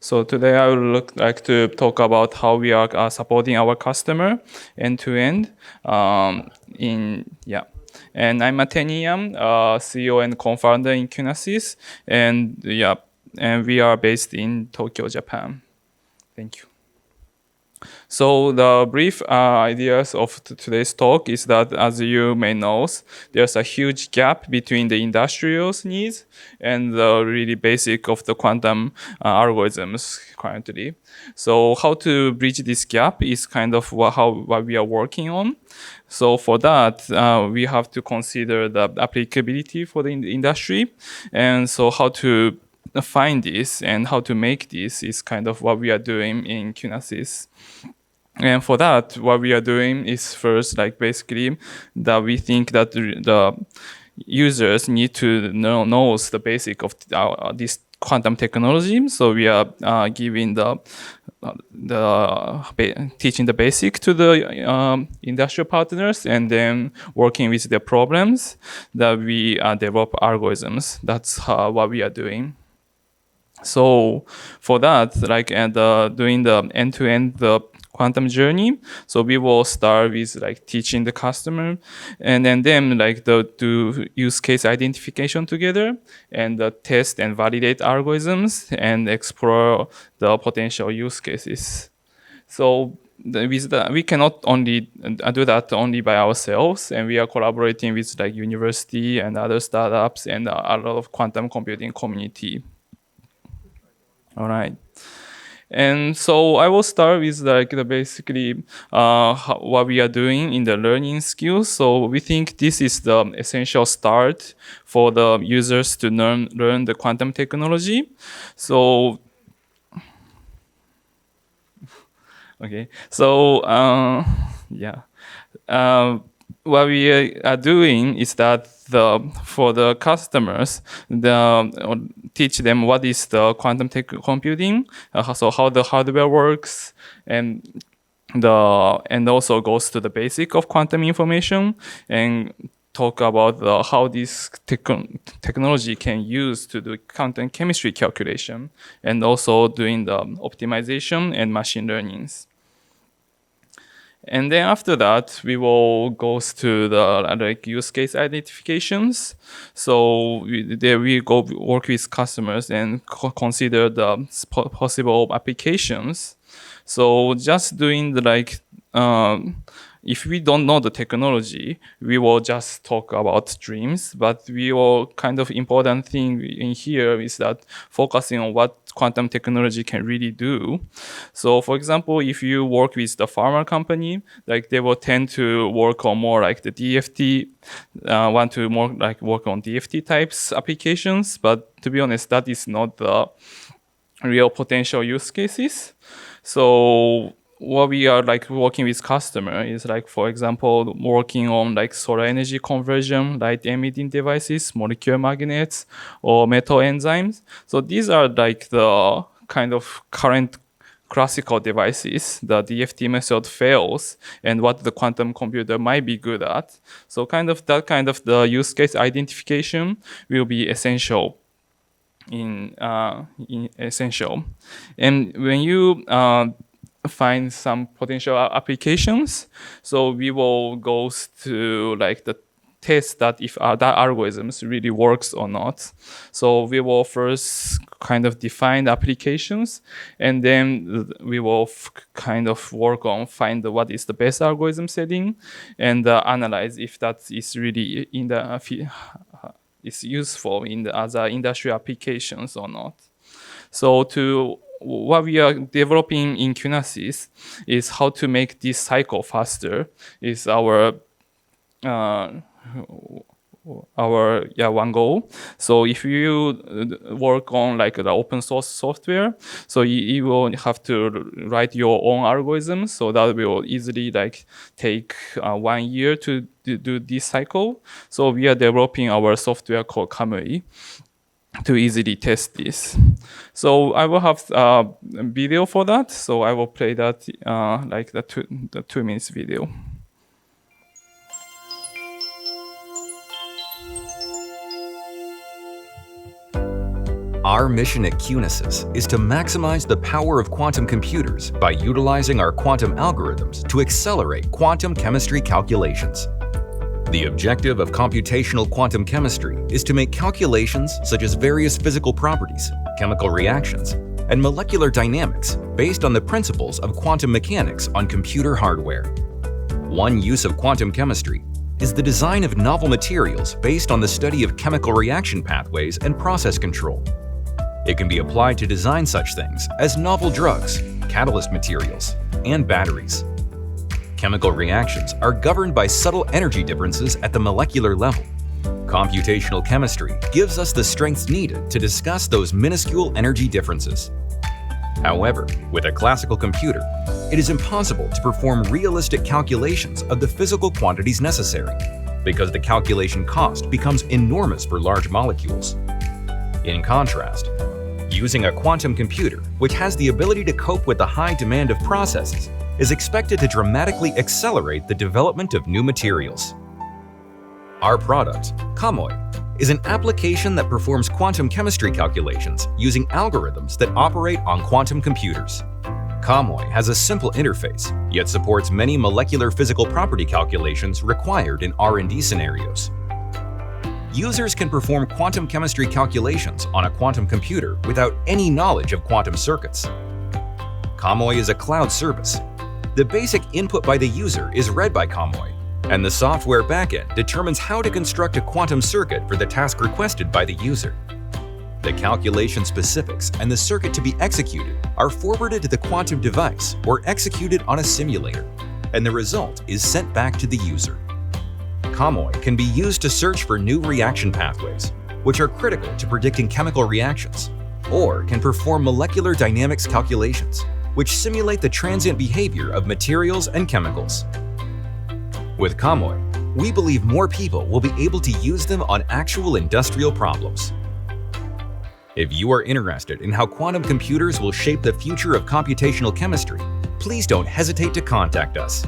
So today I would like to talk about how we are supporting our customer end to end. And I'm a Tennin Yan, CEO and co-founder in QunaSys, and we are based in Tokyo, Japan. Thank you. So the brief ideas of today's talk is that, as you may know, there's a huge gap between the industrial's needs and the really basic of the quantum algorithms currently. So how to bridge this gap is kind of what we are working on. So for that, we have to consider the applicability for the industry, and so how to find this and how to make this is kind of what we are doing in QunaSys. And for that, what we are doing is first, like basically, that we think that the users need to know the basic of this quantum technology. So we are giving teaching the basic to the industrial partners, and then working with their problems that we develop algorithms. That's what we are doing. So for that, doing the end-to-end the quantum journey. So we will start with like teaching the customer, and then do use case identification together, and test and validate algorithms and explore the potential use cases. So we cannot only do that only by ourselves, and we are collaborating with like university and other startups and a lot of quantum computing community. All right. And so I will start with basically what we are doing in the learning skills. So we think this is the essential start for the users to learn the quantum technology. So, okay. So, what we are doing is that for the customers, teach them what is the quantum computing, so how the hardware works, and also goes to the basic of quantum information, and talk about how this technology can use to do quantum chemistry calculation, and also doing the optimization and machine learnings. And then after that, we will go to the use case identifications. So we go work with customers and consider the possible applications. So just doing if we don't know the technology, we will just talk about dreams. But kind of important thing in here is that focusing on what quantum technology can really do. So for example, if you work with the pharma company, like they will tend to work on more like the DFT, want to more like work on DFT types applications. But to be honest, that is not the real potential use cases. So what we are like working with customer is like, for example, working on like solar energy conversion, light emitting devices, molecular magnets, or metal enzymes. So these are like the kind of current classical devices. The DFT method fails, and what the quantum computer might be good at. So the use case identification will be essential. In essential, and when you find some potential applications, so we will go to like the test that if that algorithms really works or not. So we will first kind of define the applications, and then we will kind of work on find what is the best algorithm setting, and analyze if that is really in the is useful in the other industrial applications or not. So what we are developing in QunaSys is how to make this cycle faster is our one goal. So if you work on like the open source software, so you will have to write your own algorithms. So that will easily like take 1 year to do this cycle. So we are developing our software called Kamui to easily test this. So I will have a video for that. So I will play that like the 2 minutes video. Our mission at QunaSys is to maximize the power of quantum computers by utilizing our quantum algorithms to accelerate quantum chemistry calculations. The objective of computational quantum chemistry is to make calculations such as various physical properties, chemical reactions, and molecular dynamics based on the principles of quantum mechanics on computer hardware. One use of quantum chemistry is the design of novel materials based on the study of chemical reaction pathways and process control. It can be applied to design such things as novel drugs, catalyst materials, and batteries. Chemical reactions are governed by subtle energy differences at the molecular level. Computational chemistry gives us the strengths needed to discuss those minuscule energy differences. However, with a classical computer, it is impossible to perform realistic calculations of the physical quantities necessary, because the calculation cost becomes enormous for large molecules. In contrast, using a quantum computer, which has the ability to cope with the high demand of processes, is expected to dramatically accelerate the development of new materials. Our product, Kamoy, is an application that performs quantum chemistry calculations using algorithms that operate on quantum computers. Kamoy has a simple interface, yet supports many molecular physical property calculations required in R&D scenarios. Users can perform quantum chemistry calculations on a quantum computer without any knowledge of quantum circuits. Kamoy is a cloud service. The basic input by the user is read by Kamoy, and the software backend determines how to construct a quantum circuit for the task requested by the user. The calculation specifics and the circuit to be executed are forwarded to the quantum device or executed on a simulator, and the result is sent back to the user. Kamoy can be used to search for new reaction pathways, which are critical to predicting chemical reactions, or can perform molecular dynamics calculations, which simulate the transient behavior of materials and chemicals. With Kamoy, we believe more people will be able to use them on actual industrial problems. If you are interested in how quantum computers will shape the future of computational chemistry, please don't hesitate to contact us.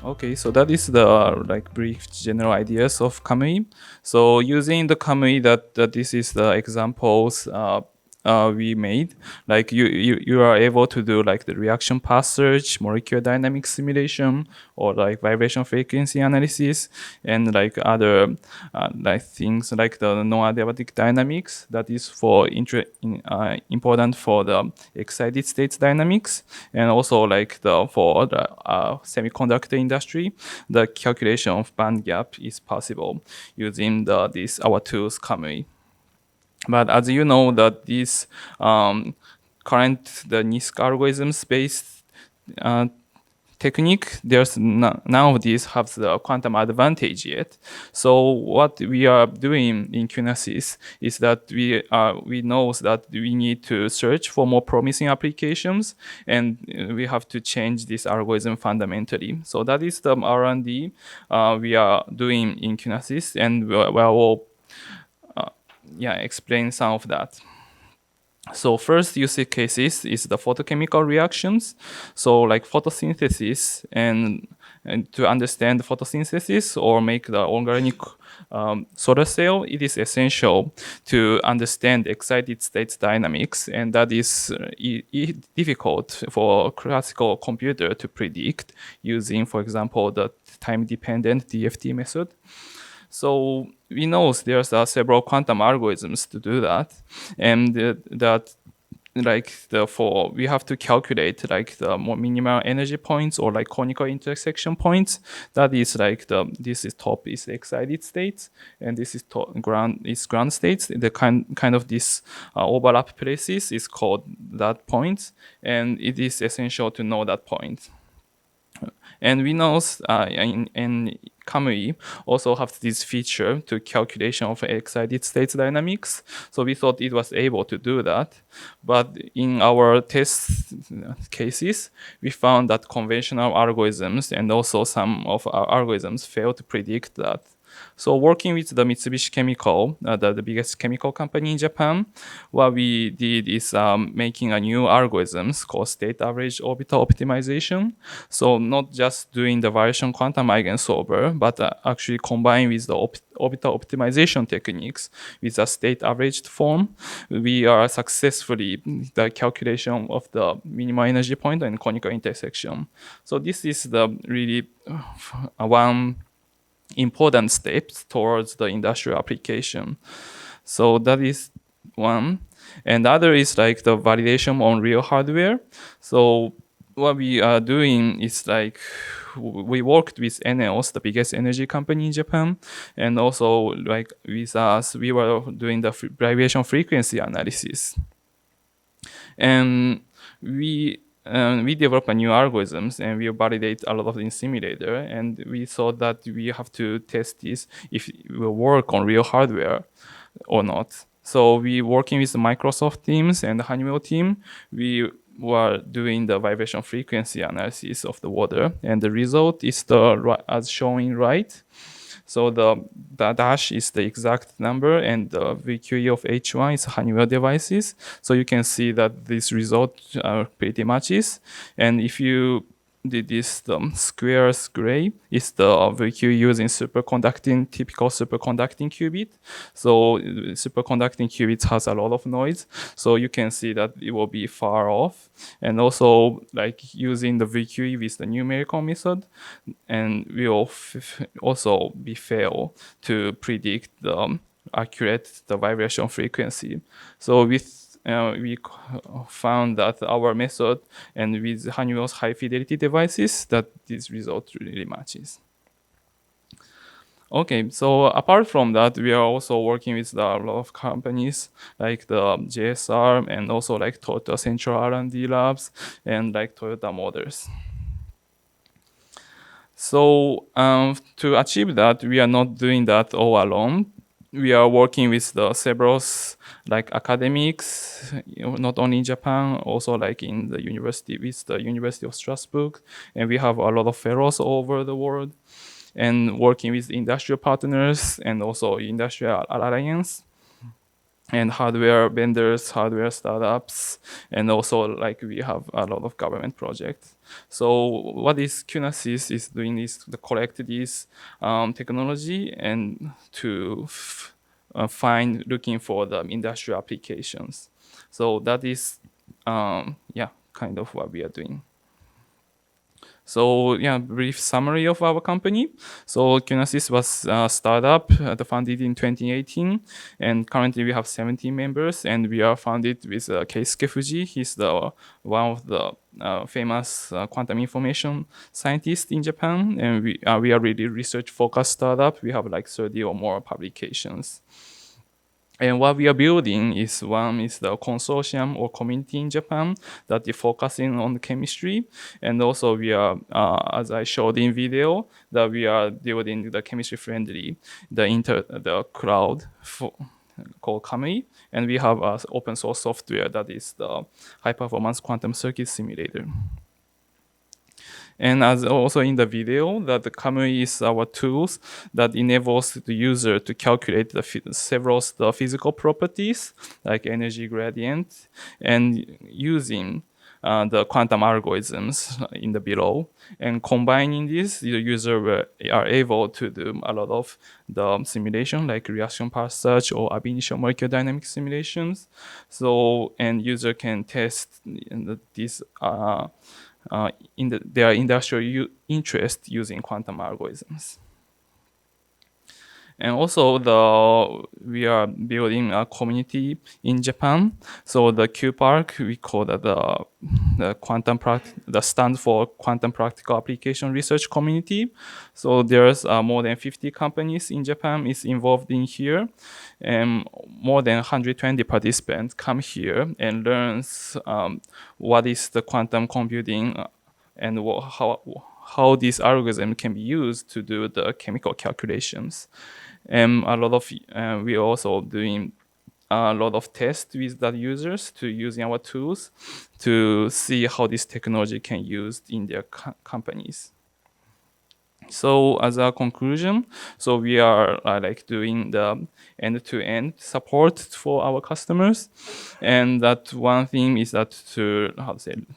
Okay, so that is the brief general ideas of Kamui. So using the Kamui, that this is the examples we made. Like you are able to do like the reaction path search, molecular dynamics simulation, or like vibration frequency analysis, and like other like things like the non-adiabatic dynamics. That is for important for the excited states dynamics, and also like for the semiconductor industry, the calculation of band gap is possible using this our tools Kamui. But as you know, that this current the NISQ algorithms based technique, there's none of these have the quantum advantage yet. So what we are doing in QunaSys is that we know that we need to search for more promising applications, and we have to change this algorithm fundamentally. So that is the R&D we are doing in QunaSys, and we'll explain some of that. So first use cases is the photochemical reactions. So like photosynthesis, and to understand photosynthesis or make the organic solar cell, it is essential to understand excited states dynamics, and that is difficult for classical computer to predict using, for example, the time-dependent DFT method. So we know there's several quantum algorithms to do that, and we have to calculate like the more minimal energy points or like conical intersection points. That is like this is top is excited states, and this is ground states. The kind of this overlap places is called that point, and it is essential to know that point. And we know in Kamui also have this feature to calculation of excited states dynamics. So we thought it was able to do that. But in our test cases, we found that conventional algorithms and also some of our algorithms fail to predict that. So working with the Mitsubishi Chemical, the biggest chemical company in Japan, what we did is making a new algorithms called state average orbital optimization. So not just doing the variation quantum eigensolver, but actually combined with the orbital optimization techniques with a state averaged form, we are successfully the calculation of the minimal energy point and conical intersection. So this is the really one important step towards the industrial application. So that is one. And the other is like the validation on real hardware. So what we are doing is like we worked with ENEOS, the biggest energy company in Japan, and also like with us, we were doing the variation frequency analysis. And we develop a new algorithms and we validate a lot of in simulator. And we thought that we have to test this if it will work on real hardware or not. So we working with the Microsoft teams and the Honeywell team. We were doing the vibration frequency analysis of the water, and the result is the as showing right. So the dash is the exact number, and the VQE of H1 is Honeywell devices. So you can see that this result pretty matches. And if you did this squares gray is the VQ using superconducting, typical superconducting qubit. So superconducting qubits has a lot of noise. So you can see that it will be far off. And also like using the VQE with the numerical method, and will also be fail to predict the accurate the vibration frequency. So with we found that our method and with Honeywell's high fidelity devices that this result really matches. Okay, so apart from that, we are also working with a lot of companies like the JSR and also like Toyota Central R&D Labs and like Toyota Motors. So to achieve that, we are not doing that all alone. We are working with the several like academics, not only in Japan, also like in the university with the University of Strasbourg, and we have a lot of fellows all over the world, and working with industrial partners and also industrial alliance and hardware vendors, hardware startups, and also like we have a lot of government projects. So what is QunaSys is doing is to collect this technology and to looking for the industrial applications. So that is kind of what we are doing. So brief summary of our company. So QunaSys was a startup founded in 2018, and currently we have 17 members, and we are founded with Keisuke Fuji. He's the one of the famous quantum information scientists in Japan, and we are really research focused startup. We have like 30 or more publications. And what we are building is one is the consortium or community in Japan that is focusing on chemistry. And also we are, as I showed in video, that we are building the chemistry friendly, the cloud called Kamui. And we have open source software that is the high performance quantum circuit simulator. And as also in the video, that the Kamui is our tools that enables the user to calculate several physical properties like energy gradient, and using the quantum algorithms in the below. And combining this, the user are able to do a lot of the simulation like reaction path search or ab initio molecular dynamics simulations. So, and user can test this in their industrial interest using quantum algorithms. And also we are building a community in Japan. So the Cupac, we call that the stand for Quantum Practical Application Research Community. So there's more than 50 companies in Japan is involved in here, and more than 120 participants come here and learns what is the quantum computing and how this algorithm can be used to do the chemical calculations. And a lot of we are also doing a lot of tests with the users to using our tools to see how this technology can be used in their companies. So as a conclusion, so we are like doing the end-to-end support for our customers, and that one thing is that to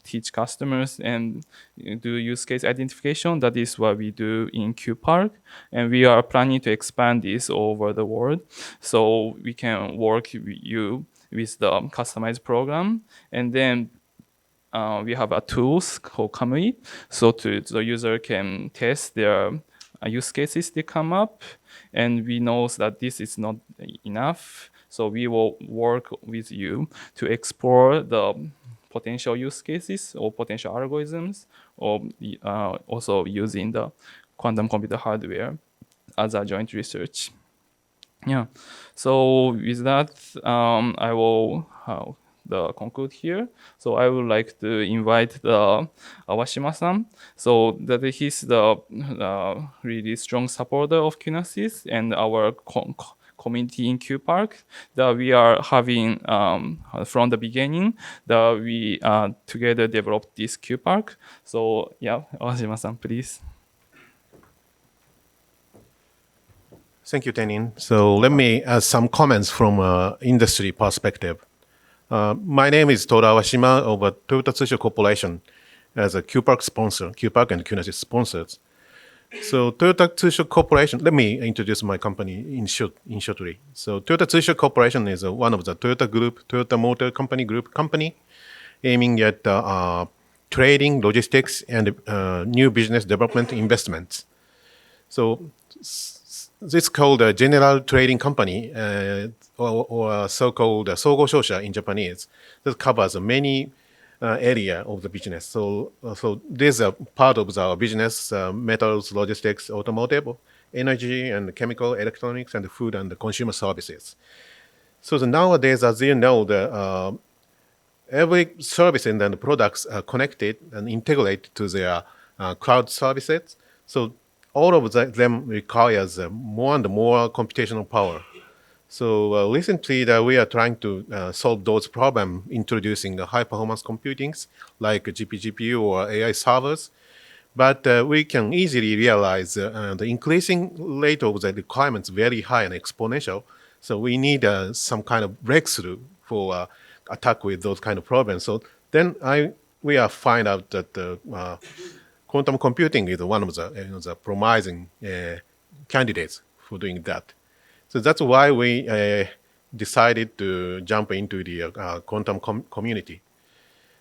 teach customers and do use case identification. That is what we do in Cupac, and we are planning to expand this over the world, so we can work with you with the customized program, and then we have a tools called Kamui, so the user can test their use cases they come up, and we know that this is not enough. So we will work with you to explore the potential use cases or potential algorithms, or also using the quantum computer hardware as a joint research. Yeah. So with that, I will conclude here. So I would like to invite the Awashima-san. So that he's the really strong supporter of QunaSys and our community in Cupac that we are having from the beginning, that we together developed this Cupac. So yeah, Awashima-san, please. Thank you, Tennin. So let me add some comments from industry perspective. My name is Toru Awashima of Toyota Tsusho Corporation as a Cupac sponsor, Cupac and QunaSys sponsors. So Toyota Tsusho Corporation, let me introduce my company in shortly. So Toyota Tsusho Corporation is one of the Toyota Group, Toyota Motor Company Group company aiming at trading, logistics, and new business development investments. So this is called a general trading company, or so-called Sogo Shosha in Japanese. That covers many area of the business. So this is a part of our business: metals, logistics, automotive, energy, and chemical, electronics, and food and consumer services. So nowadays, as you know, every service and then the products are connected and integrated to their cloud services. So all of them requires more and more computational power. So recently, we are trying to solve those problems, introducing high-performance computings like GPU or AI servers. But we can easily realize the increasing rate of the requirements very high and exponential. So we need some kind of breakthrough for attack with those kind of problems. So then we are find out that quantum computing is one of the promising candidates for doing that. So that's why we decided to jump into the quantum community.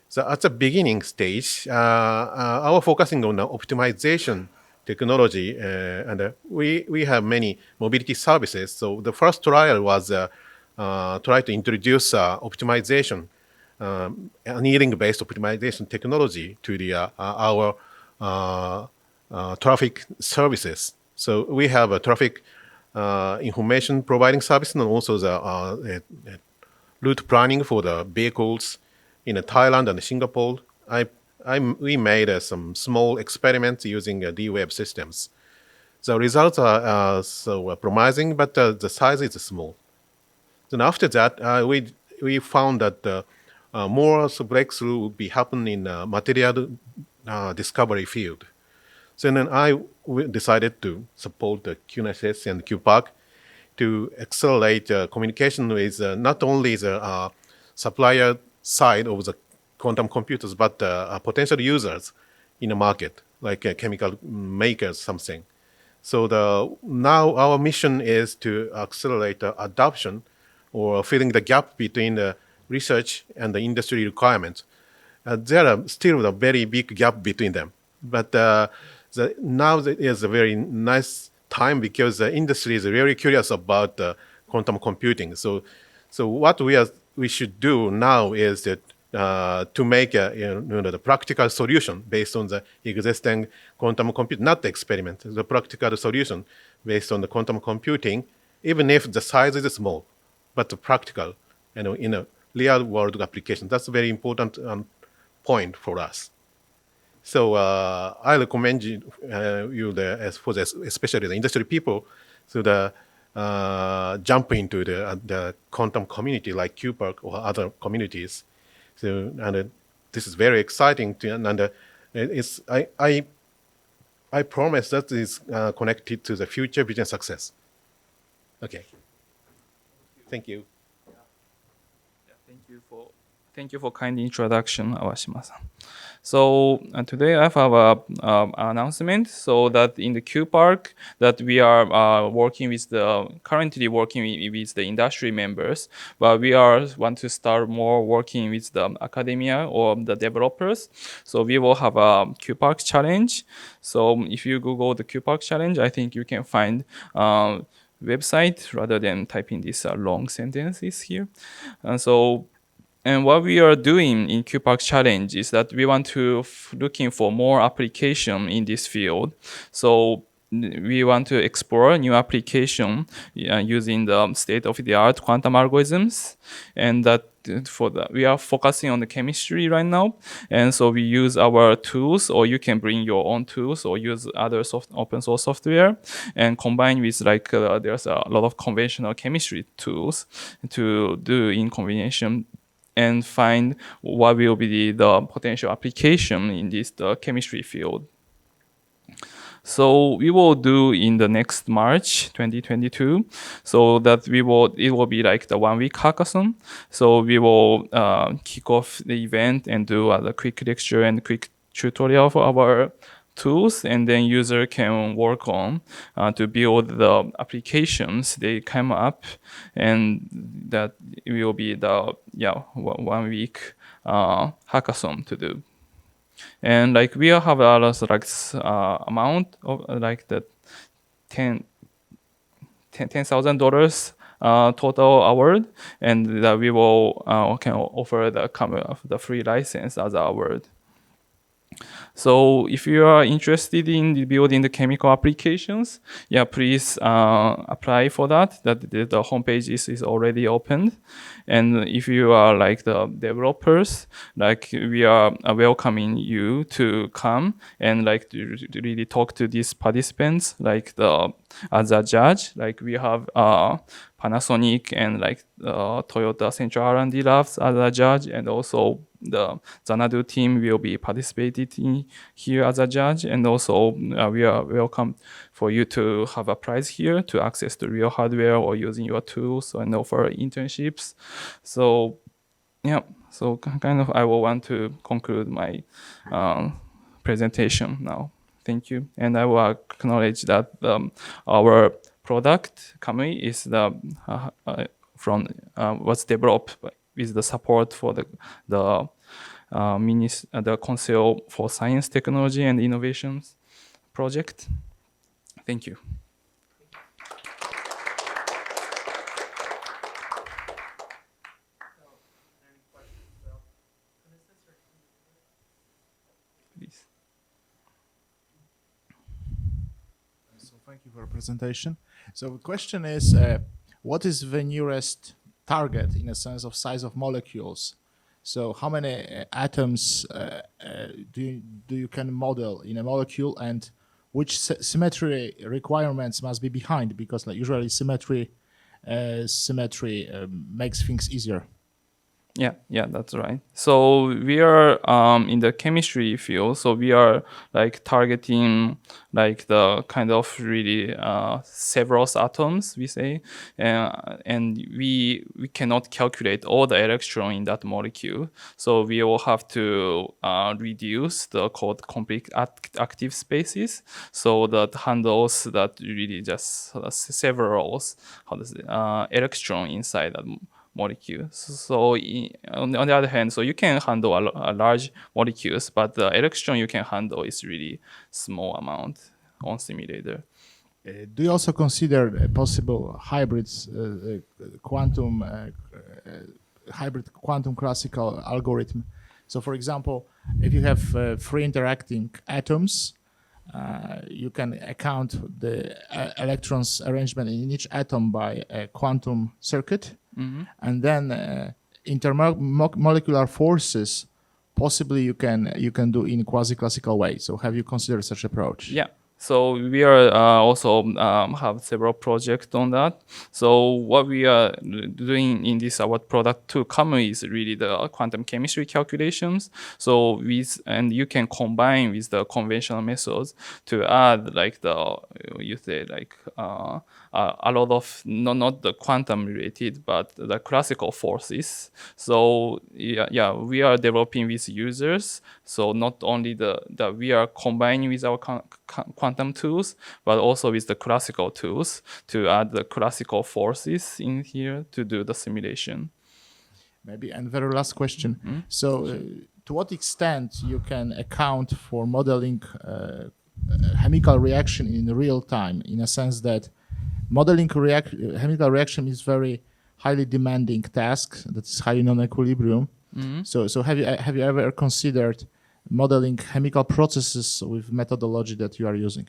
So at the beginning stage, our focusing on the optimization technology, and we have many mobility services. So the first trial was try to introduce optimization, annealing-based optimization technology to the our traffic services. So we have a traffic information providing service and also the route planning for the vehicles in Thailand and Singapore. We made some small experiments using D-Web systems. The results are so promising, but the size is small. Then after that, we found that more breakthrough would be happening in material discovery field. So then decided to support the QunaSys and Cupac to accelerate communication with not only the supplier side of the quantum computers, but potential users in the market, like chemical makers, something. So now our mission is to accelerate adoption or filling the gap between the research and the industry requirements. There are still a very big gap between them. But now is a very nice time because the industry is really curious about quantum computing. So what we should do now is that to make the practical solution based on the existing quantum computing, not the experiment, the practical solution based on the quantum computing, even if the size is small, but the practical, in a real world application. That's a very important point for us. So I recommend especially the industry people, to jump into the quantum community like Cupac or other communities. So this is very exciting. I I promise that is connected to the future business success. Okay. Thank you. Thank you for kind introduction, Awashima-san. So today I have a announcement. So that in the Cupac, that we are currently working with the industry members, but we want to start more working with the academia or the developers. So we will have a Cupac challenge. So if you Google the Cupac challenge, I think you can find website rather than typing these long sentences here. And what we are doing in Cupac Challenge is that we want to looking for more application in this field. So we want to explore new application using the state-of-the-art quantum algorithms, and that we are focusing on the chemistry right now. And so we use our tools, or you can bring your own tools or use other open source software, and combine with there's a lot of conventional chemistry tools to do in combination, and find what will be the potential application in this chemistry field. So we will do in the next March 2022. So that it will be like the 1 week hackathon. So we will kick off the event and do a quick lecture and quick tutorial for our tools, and then user can work on to build the applications they come up, and that will be the 1 week hackathon to do. And like we have a lot of amount of like the $10,000 total award, and that we will can offer the free license as an award. So if you are interested in building the chemical applications, please apply for that. The homepage is already opened. And if you are like the developers, like we are welcoming you to come and like to really talk to these participants, like as a judge. Like we have Panasonic and like Toyota Central R&D Labs as a judge, and also the Xanadu team will be participating in here as a judge, and also we are welcome for you to have a prize here to access the real hardware or using your tools and offer internships. So so kind of I will want to conclude my presentation now. Thank you, and I will acknowledge that our product Kamui is was developed with the support for the Council for Science, Technology, and Innovations project. Thank you. Please. So thank you for the presentation. So the question is, what is the nearest target in a sense of size of molecules? So how many atoms do you can model in a molecule, and which symmetry requirements must be behind? Because like usually symmetry makes things easier. Yeah, that's right. So we are in the chemistry field. So we are like targeting like the kind of really several atoms, we say, and we cannot calculate all the electron in that molecule. So we will have to reduce the complete active spaces, so that handles that really just several electron inside that molecule. So on the other hand, so you can handle a large molecules, but the electron you can handle is really small amount on simulator. Do you also consider possible hybrids, hybrid quantum classical algorithm? So for example, if you have three interacting atoms, you can account the electrons arrangement in each atom by a quantum circuit. Mm-hmm. And then intermolecular forces, possibly you can do in quasi-classical way. So have you considered such approach? Yeah. So we are also have several projects on that. So what we are doing in this our product to come is really the quantum chemistry calculations. So and you can combine with the conventional methods to add like you say like a lot of not the quantum related but the classical forces. So yeah, we are developing with users. So not only the we are combining with our quantum tools, but also with the classical tools to add the classical forces in here to do the simulation. Maybe, and very last question. So to what extent you can account for modeling chemical reaction in real time, in a sense that modeling chemical reaction is very highly demanding task that is highly non-equilibrium. So have you ever considered modeling chemical processes with methodology that you are using?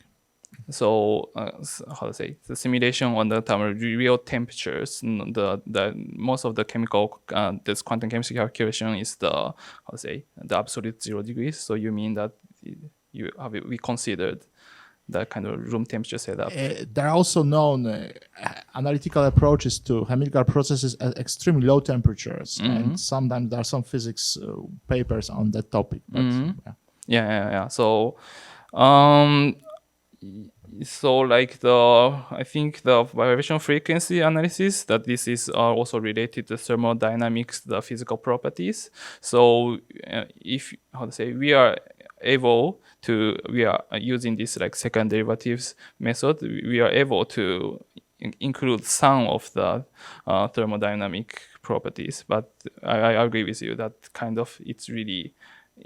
So how to say the simulation on the real temperatures. The most of the chemical this quantum chemistry calculation is the absolute 0 degrees. So you mean that we considered that kind of room temperature setup? There are also known analytical approaches to chemical processes at extremely low temperatures, and sometimes there are some physics papers on that topic. But, Yeah. So like I think the vibration frequency analysis, that this is also related to thermodynamics, the physical properties. So if we are using this like second derivatives method, we are able to include some of the thermodynamic properties. But I agree with you that it's really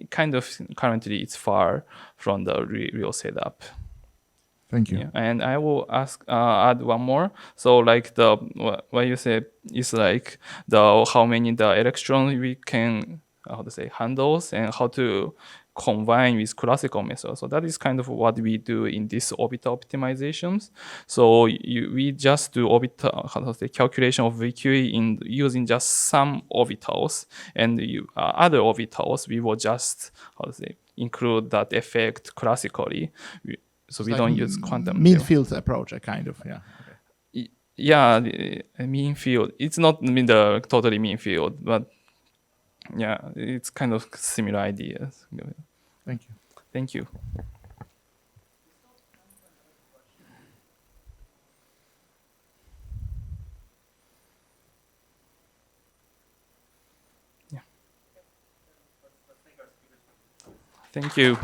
currently it's far from the real setup. Thank you. Yeah. And I will add one more. So like what you said is like how many the electrons we can handles and how to combine with classical methods. So that is kind of what we do in this orbital optimizations. So we just do orbital calculation of VQE in using just some orbitals, and other orbitals we will just include that effect classically. So we don't use quantum. Mean field approach, kind of, yeah. Okay. Yeah, the mean field. It's not the totally mean field, but yeah, it's kind of similar ideas. Thank you. Thank you. Yeah. Thank you.